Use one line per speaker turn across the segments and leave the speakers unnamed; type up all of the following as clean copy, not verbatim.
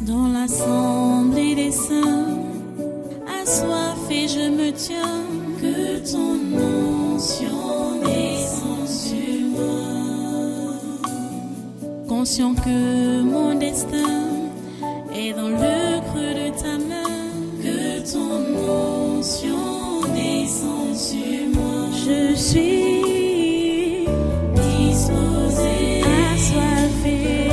Dans l'assemblée des saints, assoiffé je me tiens, que ton onction descende sur moi. Conscient que mon destin est dans le creux de ta main, que ton onction descende sur moi. Je suis disposé, assoiffé,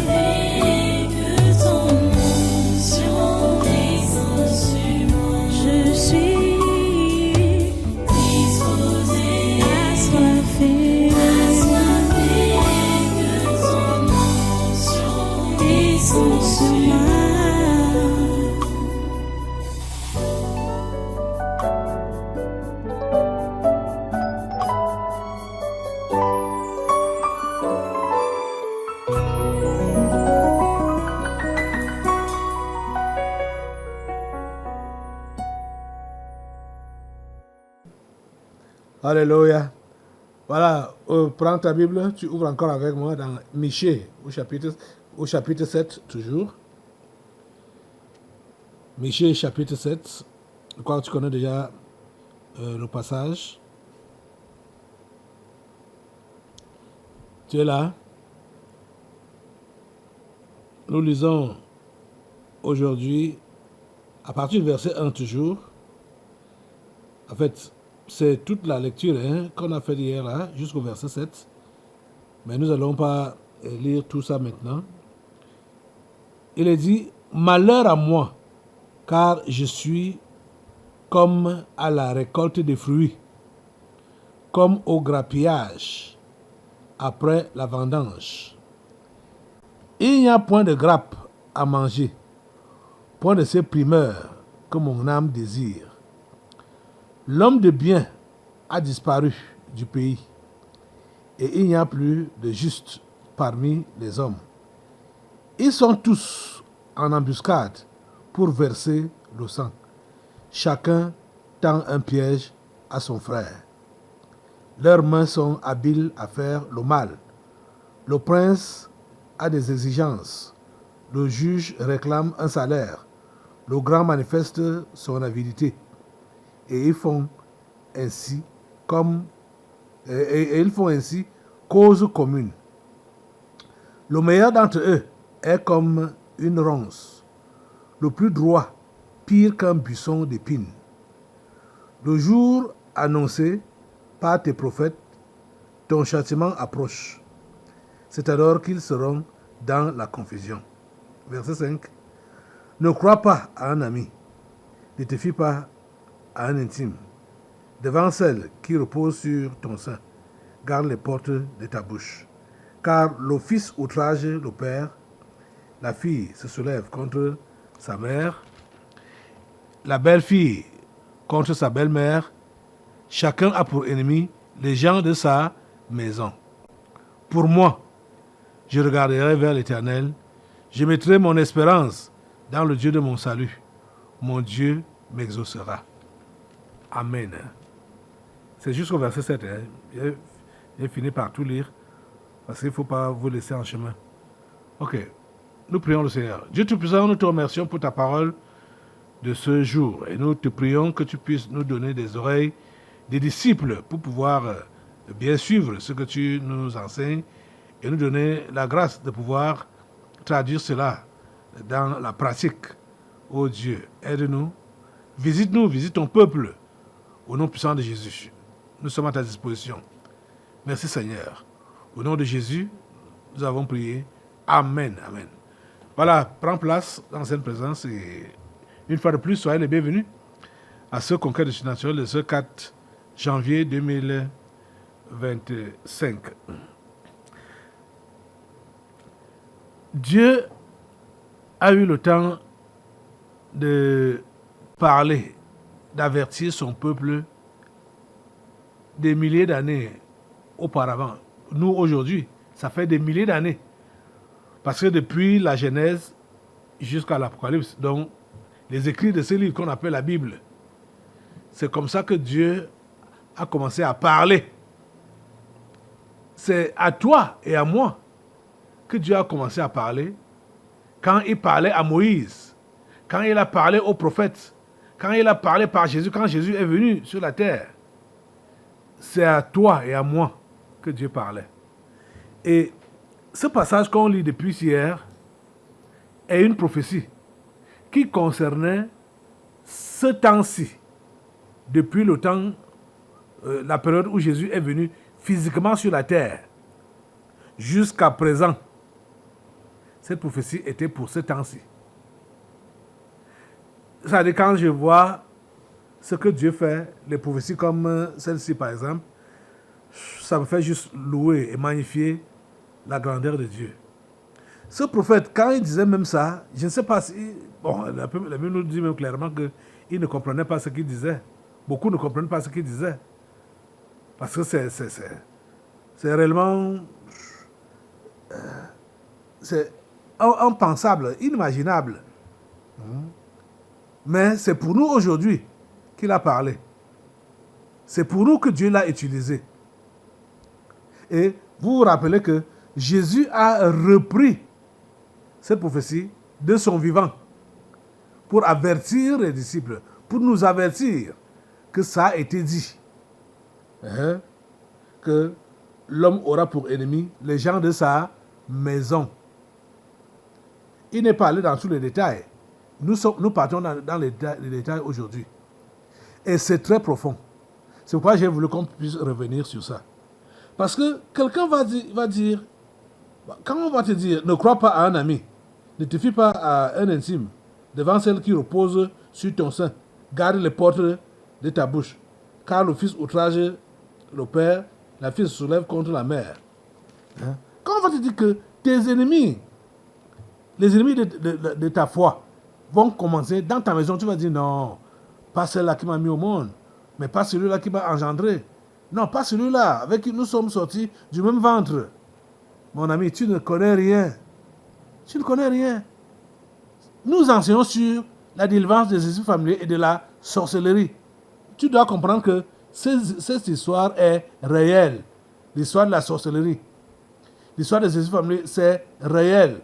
que ton onction descende sur moi. Je suis disposé, assoiffé, que ton onction descende sur moi.
Alléluia. Voilà, prends ta Bible, tu ouvres encore avec moi dans Michée, au chapitre 7, toujours. Michée, chapitre 7. Je crois que tu connais déjà le passage. Tu es là. Nous lisons aujourd'hui, à partir du verset 1 toujours. En fait, c'est toute la lecture qu'on a fait hier là, jusqu'au verset 7. Mais nous n'allons pas lire tout ça maintenant. Il est dit, malheur à moi, car je suis comme à la récolte des fruits, comme au grappillage après la vendange. Il n'y a point de grappe à manger, point de ces primeurs que mon âme désire. L'homme de bien a disparu du pays, et il n'y a plus de juste parmi les hommes. Ils sont tous en embuscade pour verser le sang. Chacun tend un piège à son frère. Leurs mains sont habiles à faire le mal. Le prince a des exigences. Le juge réclame un salaire. Le grand manifeste son avidité. Et ils font ainsi cause commune. Le meilleur d'entre eux est comme une ronce, le plus droit pire qu'un buisson d'épines. Le jour annoncé par tes prophètes, ton châtiment approche. C'est alors qu'ils seront dans la confusion. Verset 5. Ne crois pas à un ami, ne te fie pas à un intime. Devant celle qui repose sur ton sein, garde les portes de ta bouche. Car le fils outrage le père, la fille se soulève contre sa mère, la belle-fille contre sa belle-mère. Chacun a pour ennemi les gens de sa maison. Pour moi, je regarderai vers l'Éternel, je mettrai mon espérance dans le Dieu de mon salut. Mon Dieu m'exaucera. Amen. C'est jusqu'au verset 7. J'ai fini par tout lire parce qu'il ne faut pas vous laisser en chemin. Ok. Nous prions le Seigneur. Dieu Tout-Puissant, nous te remercions pour ta parole de ce jour. Et nous te prions que tu puisses nous donner des oreilles, des disciples pour pouvoir bien suivre ce que tu nous enseignes et nous donner la grâce de pouvoir traduire cela dans la pratique. Oh Dieu, aide-nous. Visite-nous, visite ton peuple. Au nom puissant de Jésus, nous sommes à ta disposition. Merci Seigneur. Au nom de Jésus, nous avons prié. Amen, amen. Voilà, prends place dans cette présence et une fois de plus, soyez les bienvenus à ce congrès de surnaturel de ce 4 janvier 2025. Dieu a eu le temps de parler, d'avertir son peuple des milliers d'années auparavant. Nous, aujourd'hui, ça fait des milliers d'années. Parce que depuis la Genèse jusqu'à l'Apocalypse, donc les écrits de ce livre qu'on appelle la Bible, c'est comme ça que Dieu a commencé à parler. C'est à toi et à moi que Dieu a commencé à parler quand il parlait à Moïse, quand il a parlé aux prophètes, quand il a parlé par Jésus, quand Jésus est venu sur la terre. C'est à toi et à moi que Dieu parlait. Et ce passage qu'on lit depuis hier est une prophétie qui concernait ce temps-ci, depuis le temps, la période où Jésus est venu physiquement sur la terre, jusqu'à présent. Cette prophétie était pour ce temps-ci. C'est-à-dire quand je vois ce que Dieu fait, les prophéties comme celle-ci par exemple, ça me fait juste louer et magnifier la grandeur de Dieu. Ce prophète, quand il disait même ça, je ne sais pas si... Bon, la Bible nous dit même clairement qu'il ne comprenait pas ce qu'il disait. Beaucoup ne comprennent pas ce qu'il disait. Parce que c'est réellement... c'est impensable, inimaginable. Mais c'est pour nous aujourd'hui qu'il a parlé. C'est pour nous que Dieu l'a utilisé. Et vous vous rappelez que Jésus a repris cette prophétie de son vivant pour avertir les disciples, pour nous avertir que ça a été dit. Que l'homme aura pour ennemi les gens de sa maison. Il n'est pas allé dans tous les détails. Nous partons dans les détails aujourd'hui. Et c'est très profond. C'est pourquoi j'ai voulu qu'on puisse revenir sur ça. Parce que quelqu'un va dire, quand on va te dire, ne crois pas à un ami, ne te fie pas à un intime, devant celle qui repose sur ton sein, garde les portes de ta bouche, car le fils outrage le père, la fille se soulève contre la mère. Quand on va te dire que tes ennemis, les ennemis de ta foi, vont commencer dans ta maison, tu vas dire non, pas celle-là qui m'a mis au monde, mais pas celui-là qui m'a engendré. Non, pas celui-là avec qui nous sommes sortis du même ventre. Mon ami, tu ne connais rien. Tu ne connais rien. Nous enseignons sur la délivrance des esprits familiers et de la sorcellerie. Tu dois comprendre que cette histoire est réelle. L'histoire de la sorcellerie. L'histoire des esprits familiers, c'est réel.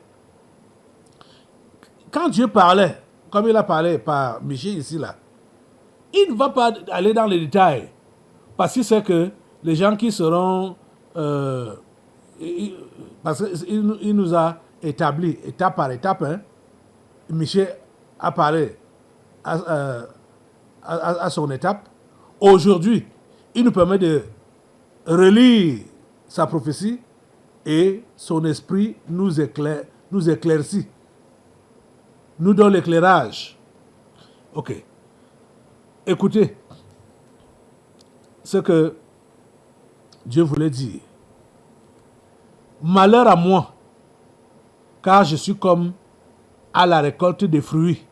Quand Dieu parlait, comme il a parlé par Michel ici, là, il ne va pas aller dans les détails. Parce qu'il sait que les gens qui seront... parce qu'il nous a établi, étape par étape, Michel a parlé à son étape. Aujourd'hui, il nous permet de relire sa prophétie et son esprit nous éclaircit, nous donne l'éclairage. Ok. Écoutez ce que Dieu voulait dire. Malheur à moi, car je suis comme à la récolte des fruits,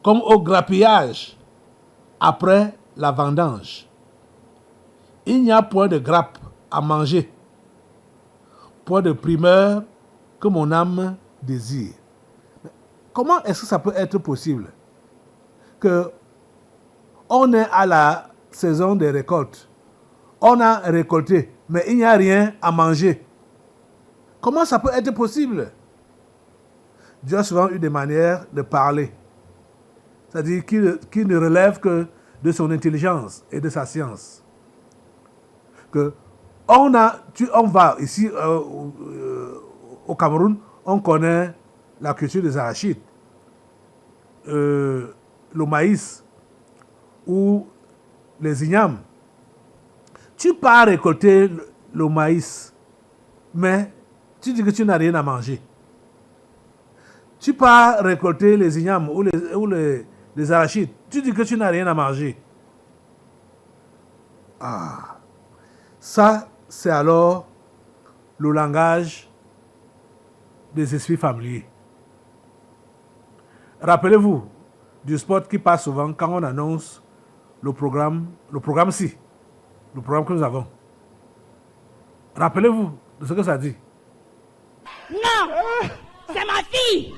comme au grappillage après la vendange. Il n'y a point de grappe à manger, point de primeur que mon âme désire. Comment est-ce que ça peut être possible que on est à la saison des récoltes, on a récolté, mais il n'y a rien à manger? Comment ça peut être possible? Dieu a souvent eu des manières de parler, c'est-à-dire qui ne relève que de son intelligence et de sa science. Que on va ici au Cameroun, on connaît la culture des arachides, le maïs ou les ignames. Tu pars récolter le maïs, mais tu dis que tu n'as rien à manger. Tu pars récolter les ignames ou les arachides, tu dis que tu n'as rien à manger. Ça, c'est alors le langage des esprits familiers. Rappelez-vous du spot qui passe souvent quand on annonce le programme que nous avons. Rappelez-vous de ce que ça dit.
Non, c'est ma fille.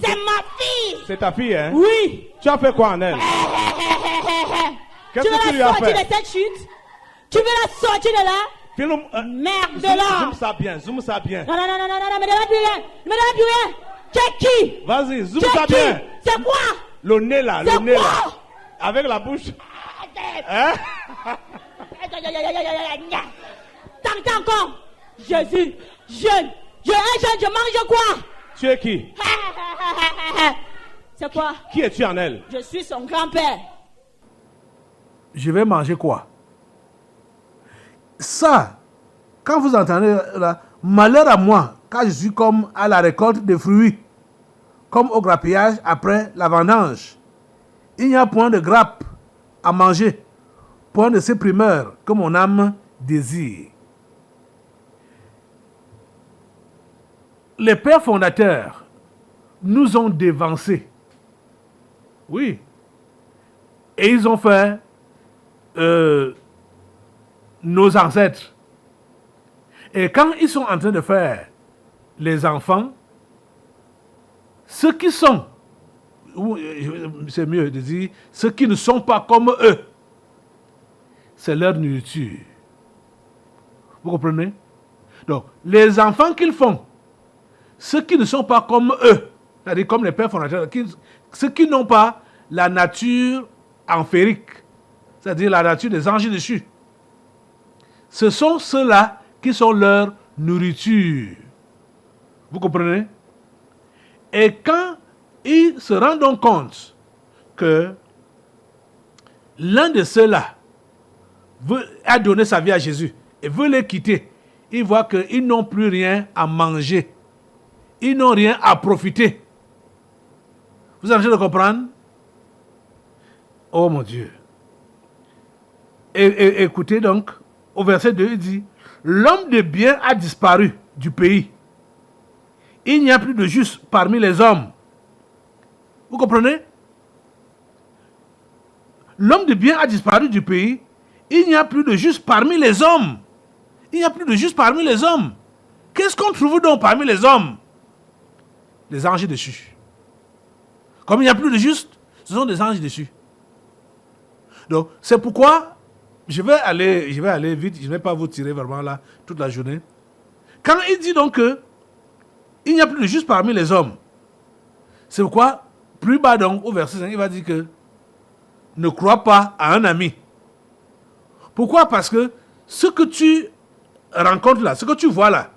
C'est ma fille.
C'est ta fille, hein?
Oui.
Tu as fait quoi en elle? Qu'est-ce que tu lui as fait?
Tu veux la sortir de cette chute? Tu veux la sortir de là?
Filme,
Merde de là.
Zoom ça bien.
Non, me demande plus rien. Me demande plus rien. Tu es qui?
Vas-y, zoome
Tu es
ça
qui?
bien.
C'est quoi?
Le nez là,
C'est
le nez là.
quoi?
Avec la bouche. Hein?
T'entends encore? Jésus, jeune. Je un jeune, je mange quoi?
Tu es qui?
C'est quoi?
Qui es-tu en elle?
Je suis son grand-père.
Je vais manger quoi? Ça, quand vous entendez là, malheur à moi, quand je suis comme à la récolte des fruits, comme au grappillage après la vendange. Il n'y a point de grappe à manger, point de ces primeurs que mon âme désire. Les pères fondateurs nous ont dévancés. Oui. Et ils ont fait nos ancêtres. Et quand ils sont en train de faire les enfants, ceux qui sont, c'est mieux de dire, ceux qui ne sont pas comme eux, c'est leur nourriture. Vous comprenez? Donc, les enfants qu'ils font, ceux qui ne sont pas comme eux, c'est-à-dire comme les pères fondateurs, ceux qui n'ont pas la nature enférique, c'est-à-dire la nature des anges déchus, ce sont ceux-là qui sont leur nourriture. Vous comprenez? Et quand ils se rendent donc compte que l'un de ceux-là a donné sa vie à Jésus et veut les quitter, ils voient qu'ils n'ont plus rien à manger. Ils n'ont rien à profiter. Vous avez de comprendre? Oh mon Dieu. Et écoutez donc, au verset 2, il dit, l'homme de bien a disparu du pays. Il n'y a plus de juste parmi les hommes. Vous comprenez? L'homme de bien a disparu du pays. Il n'y a plus de juste parmi les hommes. Il n'y a plus de juste parmi les hommes. Qu'est-ce qu'on trouve donc parmi les hommes? Les anges déchus. Comme il n'y a plus de juste, ce sont des anges déchus. Donc, c'est pourquoi je vais aller vite, je ne vais pas vous tirer vraiment là toute la journée. Quand il dit donc que il n'y a plus de juste parmi les hommes, c'est pourquoi, plus bas donc, au verset 5, il va dire que ne crois pas à un ami. Pourquoi? Parce que ce que tu rencontres là, ce que tu vois là,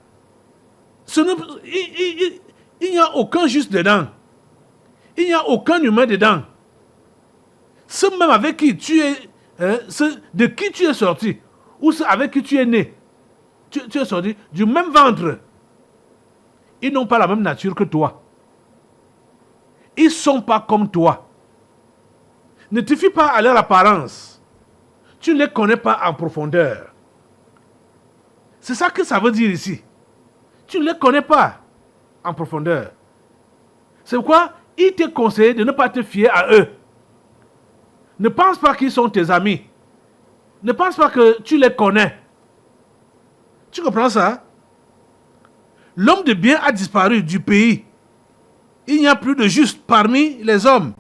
il n'y a aucun juste dedans. Il n'y a aucun humain dedans. Ceux même avec qui tu es, de qui tu es sorti, ou ceux avec qui tu es né, tu es sorti du même ventre, ils n'ont pas la même nature que toi. Ils ne sont pas comme toi. Ne te fie pas à leur apparence. Tu ne les connais pas en profondeur. C'est ça que ça veut dire ici. Tu ne les connais pas en profondeur. C'est pourquoi il te conseille de ne pas te fier à eux. Ne pense pas qu'ils sont tes amis. Ne pense pas que tu les connais. Tu comprends ça? L'homme de bien a disparu du pays. Il n'y a plus de juste parmi les hommes.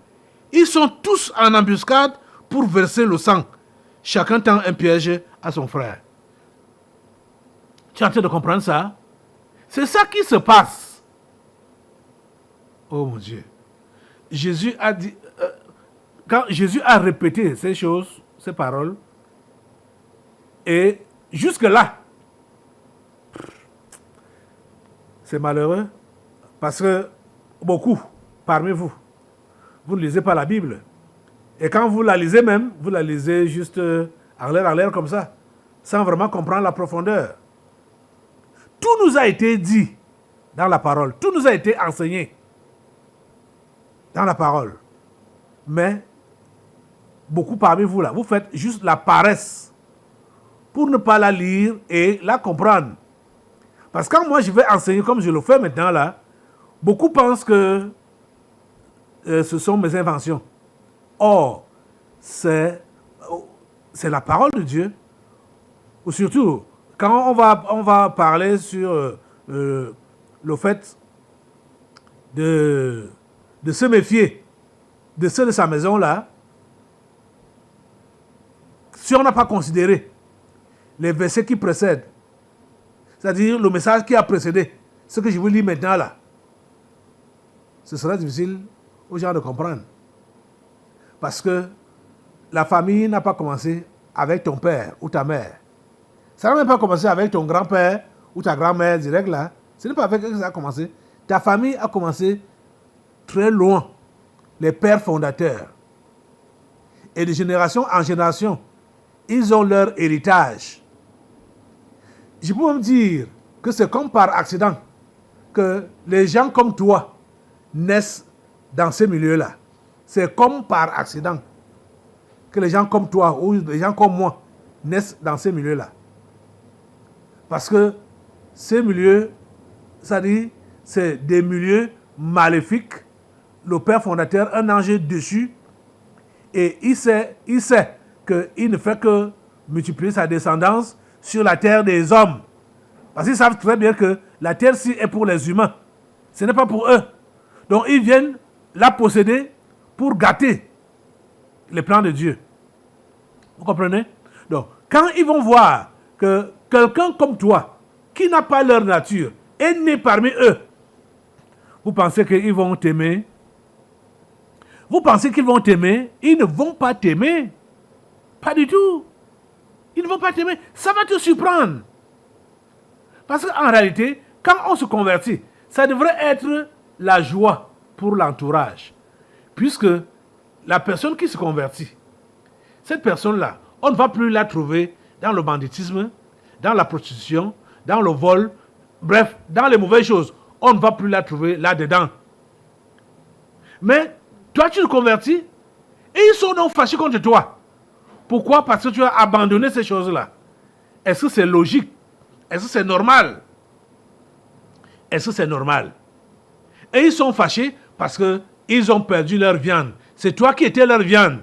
Ils sont tous en embuscade pour verser le sang. Chacun tend un piège à son frère. Tu es en train de comprendre ça? C'est ça qui se passe. Oh mon Dieu. Jésus a dit, quand Jésus a répété ces choses, ces paroles, et jusque-là, c'est malheureux, parce que beaucoup parmi vous, vous ne lisez pas la Bible. Et quand vous la lisez même, vous la lisez juste en l'air comme ça, sans vraiment comprendre la profondeur. Tout nous a été dit dans la parole, tout nous a été enseigné dans la parole. Mais beaucoup parmi vous là, vous faites juste la paresse pour ne pas la lire et la comprendre. Parce que quand moi je vais enseigner comme je le fais maintenant là, beaucoup pensent que ce sont mes inventions. Or, c'est la parole de Dieu. Ou surtout, quand on va parler sur le fait de se méfier de ceux de sa maison là, si on n'a pas considéré les versets qui précèdent, c'est-à-dire le message qui a précédé, ce que je vous lis maintenant là, ce serait difficile aux gens de comprendre. Parce que la famille n'a pas commencé avec ton père ou ta mère. Ça n'a même pas commencé avec ton grand-père ou ta grand-mère direct là. Ce n'est pas avec eux que ça a commencé. Ta famille a commencé très loin. Les pères fondateurs. Et de génération en génération, ils ont leur héritage. Je peux même dire que c'est comme par accident que les gens comme toi naissent dans ces milieux-là. C'est comme par accident que les gens comme toi ou les gens comme moi naissent dans ces milieux-là. Parce que ces milieux, ça dit, c'est des milieux maléfiques. Le père fondateur, un ange dessus, et il sait qu'il ne fait que multiplier sa descendance sur la terre des hommes. Parce qu'ils savent très bien que la terre-ci est pour les humains. Ce n'est pas pour eux. Donc ils viennent la posséder pour gâter les plans de Dieu. Vous comprenez? Donc, quand ils vont voir que quelqu'un comme toi, qui n'a pas leur nature, est né parmi eux, vous pensez qu'ils vont t'aimer? Vous pensez qu'ils vont t'aimer? Ils ne vont pas t'aimer. Pas du tout. Ils ne vont pas t'aimer. Ça va te surprendre. Parce qu'en réalité, quand on se convertit, ça devrait être la joie pour l'entourage. Puisque la personne qui se convertit, cette personne-là, on ne va plus la trouver dans le banditisme, dans la prostitution, dans le vol, bref, dans les mauvaises choses. On ne va plus la trouver là-dedans. Mais toi, tu te convertis et ils sont donc fâchés contre toi. Pourquoi? Parce que tu as abandonné ces choses-là. Est-ce que c'est logique? Est-ce que c'est normal? Est-ce que c'est normal? Et ils sont fâchés parce qu'ils ont perdu leur viande. C'est toi qui étais leur viande.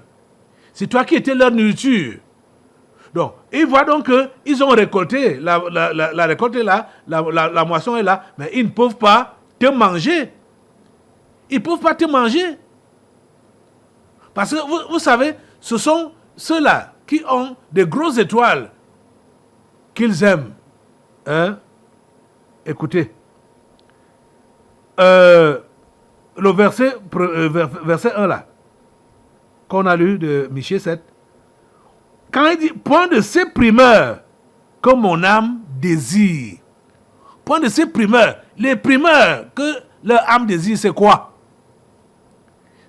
C'est toi qui étais leur nourriture. Donc, ils voient donc qu'ils ont récolté, la récolte est là, la moisson est là, mais ils ne peuvent pas te manger. Ils ne peuvent pas te manger. Parce que vous savez, ce sont ceux-là qui ont des grosses étoiles qu'ils aiment. Hein? Écoutez. Le verset 1 là, qu'on a lu de Michée 7, quand il dit, point de ces primeurs que mon âme désire. Point de ces primeurs. Les primeurs que leur âme désire, c'est quoi?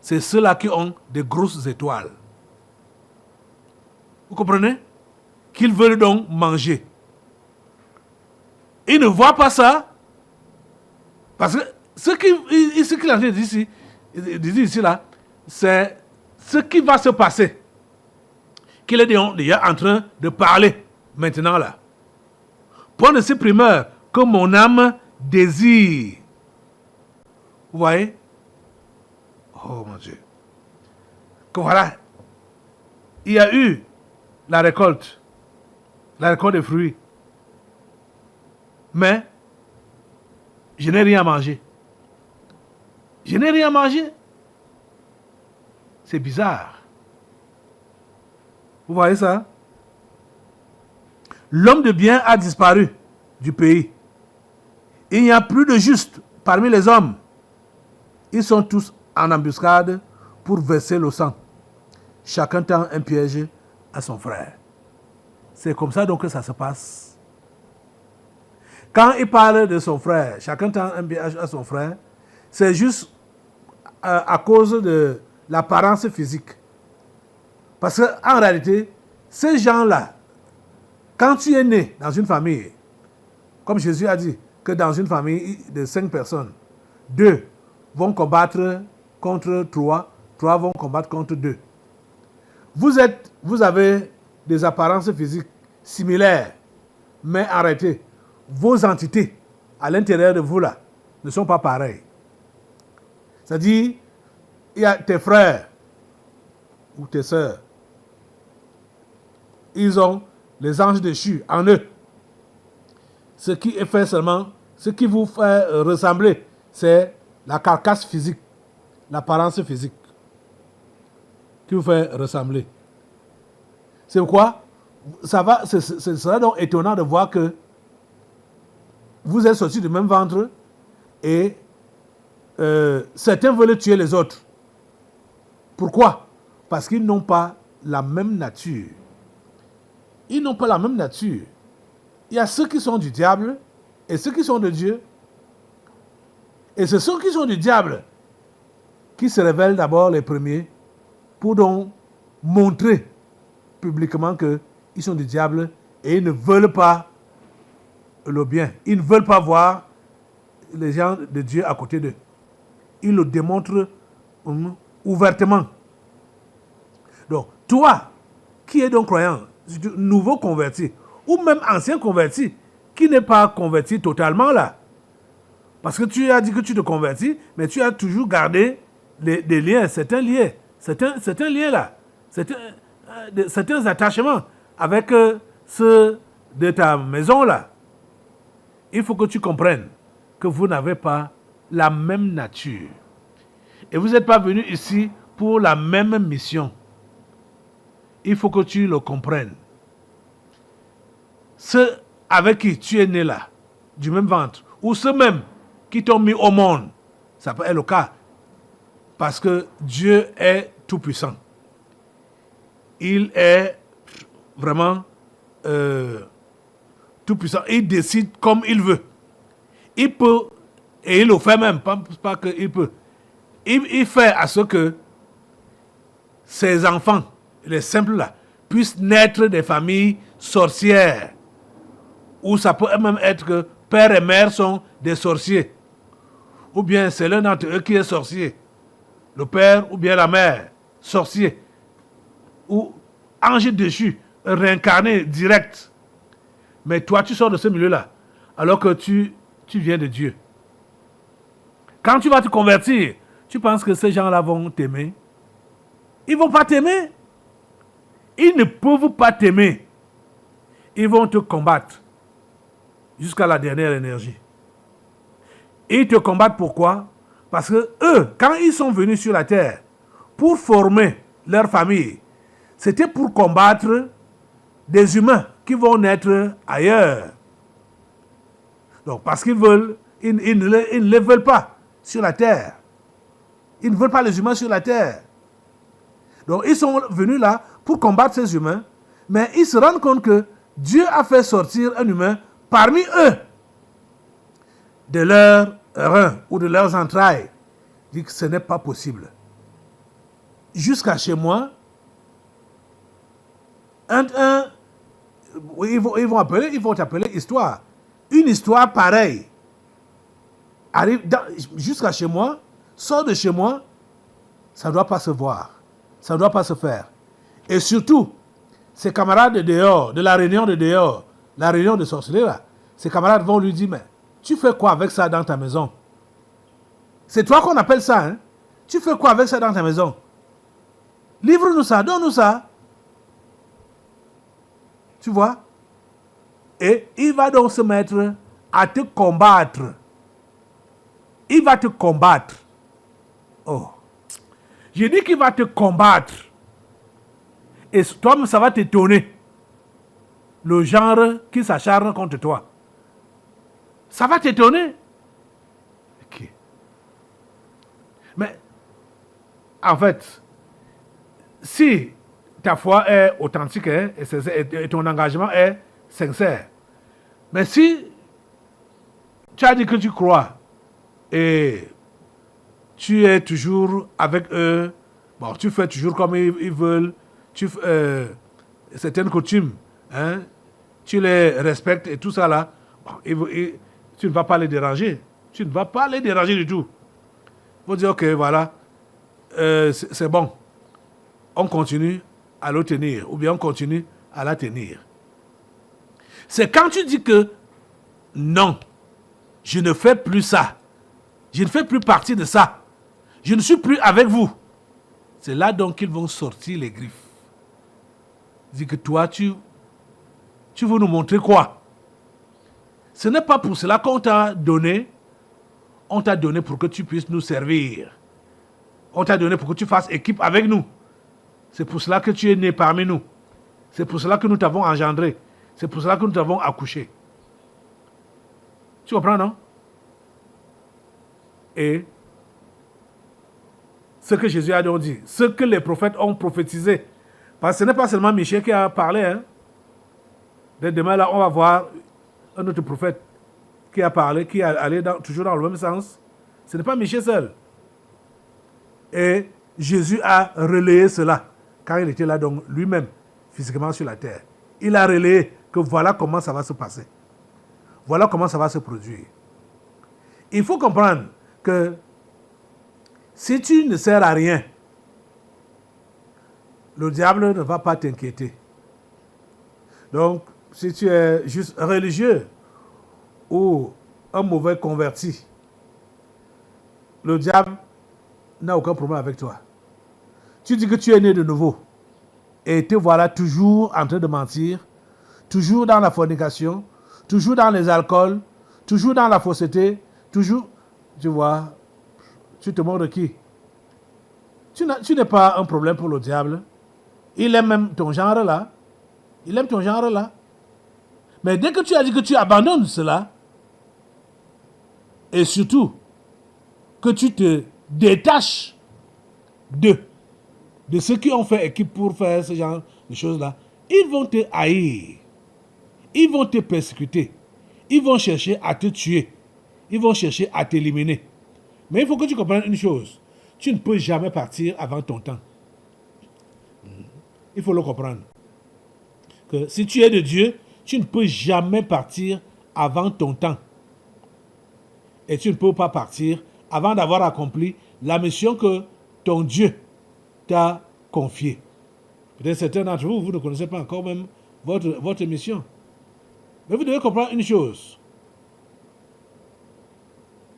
C'est ceux-là qui ont des grosses étoiles. Vous comprenez? Qu'ils veulent donc manger. Ils ne voient pas ça. Parce que ce qu'il a dit ici, là, c'est ce qui va se passer. Qu'il est déjà en train de parler maintenant là. Point de ces primeurs que mon âme désire. Vous voyez? Oh mon Dieu. Que voilà. Il y a eu la récolte des fruits. Mais je n'ai rien mangé. Je n'ai rien mangé. C'est bizarre. Vous voyez ça? L'homme de bien a disparu du pays. Il n'y a plus de juste parmi les hommes. Ils sont tous en embuscade pour verser le sang. Chacun tend un piège à son frère. C'est comme ça donc que ça se passe. Quand il parle de son frère, chacun tend un piège à son frère, c'est juste à cause de l'apparence physique. Parce qu'en réalité, ces gens-là, quand tu es né dans une famille, comme Jésus a dit, que dans une famille de 5 personnes, 2 vont combattre contre 3, 3 vont combattre contre 2. Vous avez des apparences physiques similaires, mais en réalité, vos entités à l'intérieur de vous là ne sont pas pareilles. C'est-à-dire, il y a tes frères ou tes sœurs. Ils ont les anges déchus en eux. Ce qui est fait seulement, ce qui vous fait ressembler, c'est la carcasse physique, l'apparence physique qui vous fait ressembler. C'est pourquoi ce serait donc étonnant de voir que vous êtes sortis du même ventre et certains veulent tuer les autres. Pourquoi? Parce qu'ils n'ont pas la même nature. Ils n'ont pas la même nature. Il y a ceux qui sont du diable et ceux qui sont de Dieu. Et c'est ceux qui sont du diable qui se révèlent d'abord les premiers pour donc montrer publiquement qu'ils sont du diable et ils ne veulent pas le bien. Ils ne veulent pas voir les gens de Dieu à côté d'eux. Ils le démontrent ouvertement. Donc, toi, qui es donc croyant, nouveau converti, ou même ancien converti, qui n'est pas converti totalement là, parce que tu as dit que tu te convertis, mais tu as toujours gardé des liens, certains liens là, certains attachements avec ceux de ta maison là. Il faut que tu comprennes que vous n'avez pas la même nature. Et vous n'êtes pas venu ici pour la même mission. Il faut que tu le comprennes. Ceux avec qui tu es né là, du même ventre, ou ceux même qui t'ont mis au monde, ça peut être le cas. Parce que Dieu est tout puissant. Il est vraiment tout puissant. Il décide comme il veut. Il peut, et il le fait même, pas qu'il peut. Il fait à ce que ses enfants, les simples là, puissent naître des familles sorcières. Ou ça peut même être que père et mère sont des sorciers. Ou bien c'est l'un d'entre eux qui est sorcier. Le père ou bien la mère, sorcier. Ou ange déchu, réincarné direct. Mais toi, tu sors de ce milieu-là, alors que tu viens de Dieu. Quand tu vas te convertir, tu penses que ces gens-là vont t'aimer? Ils ne vont pas t'aimer. Ils ne peuvent pas t'aimer. Ils vont te combattre jusqu'à la dernière énergie. Ils te combattent pourquoi? Parce que eux, quand ils sont venus sur la terre pour former leur famille, c'était pour combattre des humains qui vont naître ailleurs. Donc, parce qu'ils veulent, ils ne les veulent pas sur la terre. Ils ne veulent pas les humains sur la terre. Donc, ils sont venus là pour combattre ces humains, mais ils se rendent compte que Dieu a fait sortir un humain parmi eux, de leurs reins ou de leurs entrailles. Il dit que ce n'est pas possible. Jusqu'à chez moi, ils vont t'appeler histoire. Une histoire pareille arrive jusqu'à chez moi, sort de chez moi, ça ne doit pas se voir, ça ne doit pas se faire. Et surtout, ses camarades de dehors, de la réunion de dehors, la réunion de sorcellerie là, ses camarades vont lui dire, mais tu fais quoi avec ça dans ta maison? C'est toi qu'on appelle ça, hein? Tu fais quoi avec ça dans ta maison? Livre-nous ça, donne-nous ça. Tu vois? Et il va donc se mettre à te combattre. Il va te combattre. Oh. Je dis qu'il va te combattre. Et toi, ça va t'étonner. Le genre qui s'acharne contre toi. Ça va t'étonner. Ok. Mais, en fait, si ta foi est authentique et ton engagement est sincère, mais si tu as dit que tu crois et tu es toujours avec eux, bon, tu fais toujours comme ils veulent, certaines coutumes, hein, tu les respectes et tout ça là, bon, tu ne vas pas les déranger. Tu ne vas pas les déranger du tout. Il faut dire, ok, voilà, c'est bon. On continue à le tenir, ou bien on continue à la tenir. C'est quand tu dis que non, je ne fais plus ça, je ne fais plus partie de ça, je ne suis plus avec vous. C'est là donc qu'ils vont sortir les griffes. Dis que toi, tu veux nous montrer quoi? Ce n'est pas pour cela qu'on t'a donné. On t'a donné pour que tu puisses nous servir. On t'a donné pour que tu fasses équipe avec nous. C'est pour cela que tu es né parmi nous. C'est pour cela que nous t'avons engendré. C'est pour cela que nous t'avons accouché. Tu comprends, non? Et ce que Jésus a donc dit, ce que les prophètes ont prophétisé. Parce que ce n'est pas seulement Michée qui a parlé. Hein. Dès demain, là, on va voir un autre prophète qui a parlé, qui est allé toujours dans le même sens. Ce n'est pas Michée seul. Et Jésus a relayé cela quand il était là, donc lui-même, physiquement sur la terre. Il a relayé que voilà comment ça va se passer. Voilà comment ça va se produire. Il faut comprendre que si tu ne sers à rien, le diable ne va pas t'inquiéter. Donc, si tu es juste religieux ou un mauvais converti, le diable n'a aucun problème avec toi. Tu dis que tu es né de nouveau et te voilà toujours en train de mentir, toujours dans la fornication, toujours dans les alcools, toujours dans la fausseté, toujours, tu vois, tu te moques de qui? Tu n'es pas un problème pour le diable. Il aime même ton genre là. Il aime ton genre là. Mais dès que tu as dit que tu abandonnes cela, et surtout que tu te détaches de ceux qui ont fait équipe pour faire ce genre de choses-là, ils vont te haïr. Ils vont te persécuter. Ils vont chercher à te tuer. Ils vont chercher à t'éliminer. Mais il faut que tu comprennes une chose. Tu ne peux jamais partir avant ton temps. Il faut le comprendre. Que si tu es de Dieu, tu ne peux jamais partir avant ton temps. Et tu ne peux pas partir avant d'avoir accompli la mission que ton Dieu t'a confiée. Peut-être certains d'entre vous, vous ne connaissez pas encore même votre mission. Mais vous devez comprendre une chose.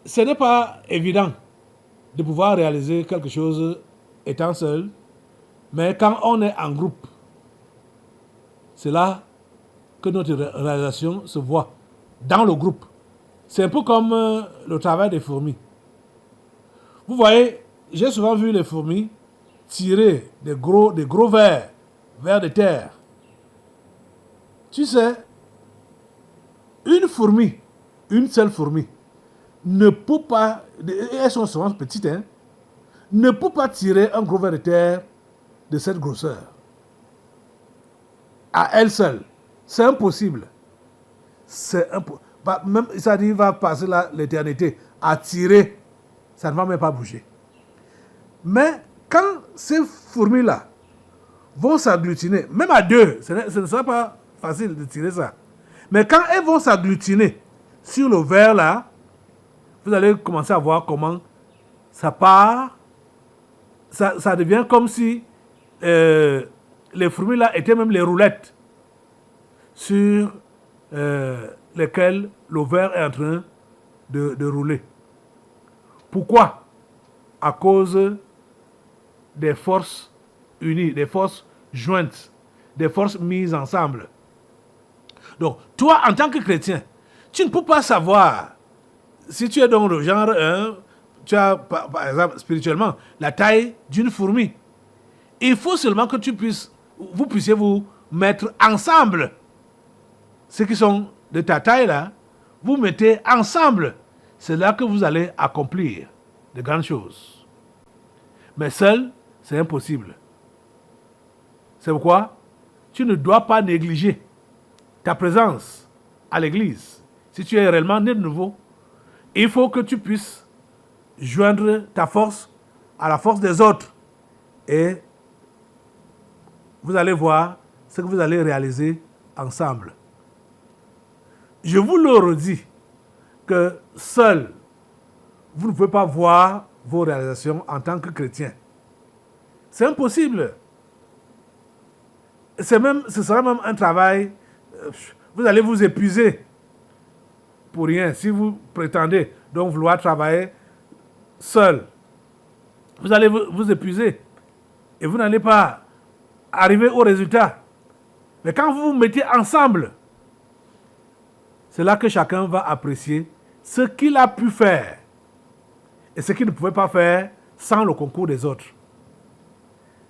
Ce n'est pas évident de pouvoir réaliser quelque chose étant seul, mais quand on est en groupe, c'est là que notre réalisation se voit dans le groupe. C'est un peu comme le travail des fourmis. Vous voyez, j'ai souvent vu les fourmis tirer des gros vers de terre. Tu sais, une seule fourmi, ne peut pas, elles sont souvent petites, hein, ne peut pas tirer un gros ver de terre de cette grosseur. À elle seule. C'est impossible. Même ça dit, va passer l'éternité à tirer, ça ne va même pas bouger. Mais quand ces fourmis-là vont s'agglutiner, même à deux, ce ne sera pas facile de tirer ça. Mais quand elles vont s'agglutiner sur le ver là, vous allez commencer à voir comment ça part. Ça devient comme si les fourmis là étaient même les roulettes sur lesquelles le ver est en train de rouler. Pourquoi? À cause des forces unies, des forces jointes, des forces mises ensemble. Donc, toi, en tant que chrétien, tu ne peux pas savoir si tu es dans le genre, tu as, par exemple, spirituellement, la taille d'une fourmi. Il faut seulement que vous puissiez vous mettre ensemble. Ceux qui sont de ta taille là, vous mettez ensemble. C'est là que vous allez accomplir de grandes choses. Mais seul, c'est impossible. C'est pourquoi tu ne dois pas négliger ta présence à l'église. Si tu es réellement né de nouveau, il faut que tu puisses joindre ta force à la force des autres. Et vous allez voir ce que vous allez réaliser ensemble. Je vous le redis que seul, vous ne pouvez pas voir vos réalisations en tant que chrétien. C'est impossible. Ce sera même un travail, vous allez vous épuiser pour rien. Si vous prétendez donc vouloir travailler seul, vous allez vous épuiser et vous n'allez pas arriver au résultat. Mais quand vous vous mettez ensemble, c'est là que chacun va apprécier ce qu'il a pu faire et ce qu'il ne pouvait pas faire sans le concours des autres.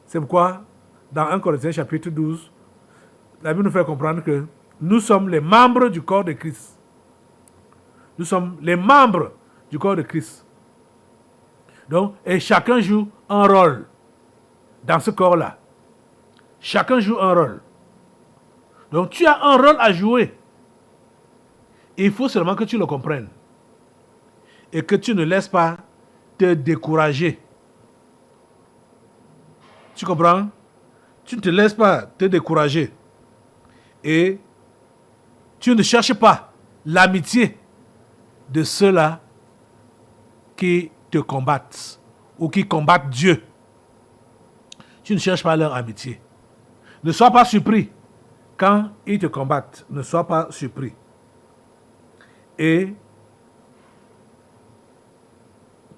C'est pourquoi, dans 1 Corinthiens chapitre 12, la Bible nous fait comprendre que nous sommes les membres du corps de Christ. Nous sommes les membres du corps de Christ. Donc, et chacun joue un rôle dans ce corps-là. Chacun joue un rôle. Donc tu as un rôle à jouer. Et il faut seulement que tu le comprennes. Et que tu ne laisses pas te décourager. Tu comprends? Tu ne te laisses pas te décourager. Et tu ne cherches pas l'amitié de ceux-là qui te combattent ou qui combattent Dieu. Tu ne cherches pas leur amitié. Ne sois pas surpris quand ils te combattent. Ne sois pas surpris. Et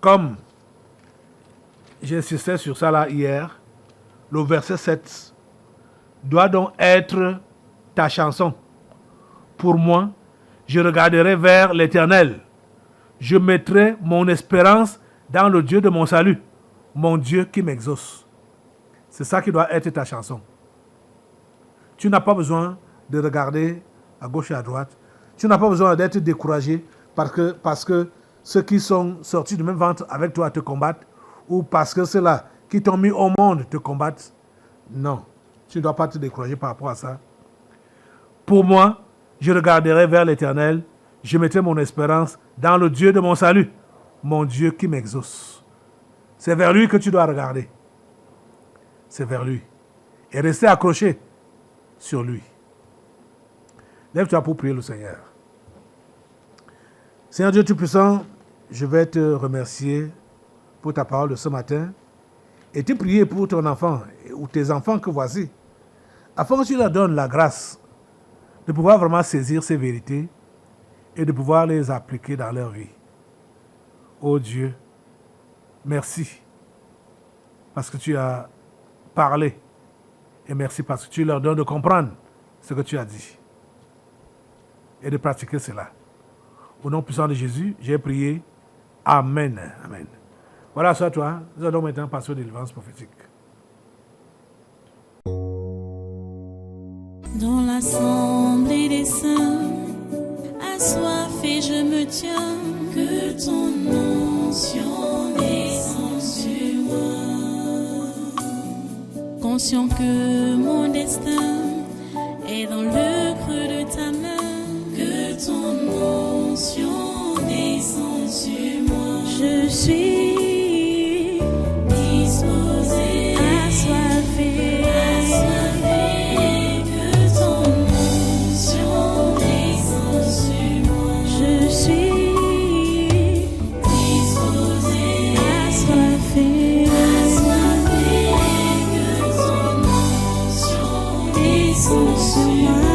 comme j'insistais sur ça là hier, le verset 7 doit donc être ta chanson. Pour moi, je regarderai vers l'Éternel. Je mettrai mon espérance dans le Dieu de mon salut, mon Dieu qui m'exauce. C'est ça qui doit être ta chanson. Tu n'as pas besoin de regarder à gauche et à droite. Tu n'as pas besoin d'être découragé parce que ceux qui sont sortis du même ventre avec toi te combattent ou parce que ceux-là qui t'ont mis au monde te combattent. Non, tu ne dois pas te décourager par rapport à ça. Pour moi, je regarderai vers l'Éternel, je mettrai mon espérance dans le Dieu de mon salut, mon Dieu qui m'exauce. C'est vers lui que tu dois regarder. C'est vers lui. Et rester accroché sur lui. Lève-toi pour prier le Seigneur. Seigneur Dieu Tout-Puissant, je vais te remercier pour ta parole de ce matin et te prier pour ton enfant ou tes enfants que voici, afin que tu leur donnes la grâce de pouvoir vraiment saisir ces vérités et de pouvoir les appliquer dans leur vie. Oh Dieu, merci parce que tu as parlé et merci parce que tu leur donnes de comprendre ce que tu as dit et de pratiquer cela. Au nom puissant de Jésus, j'ai prié. Amen. Amen. Voilà, soit toi. Nous allons maintenant passer aux délivrances prophétiques.
Dans l'assemblée des saints, assoiffé je me tiens, que ton onction descende sur moi. Conscient que mon destin est dans le creux de ta main, que ton onction descende sur moi. Je suis disposé, assoiffé, que ton onction descende sur moi. Je suis disposé, assoiffé, que ton onction descende sur moi.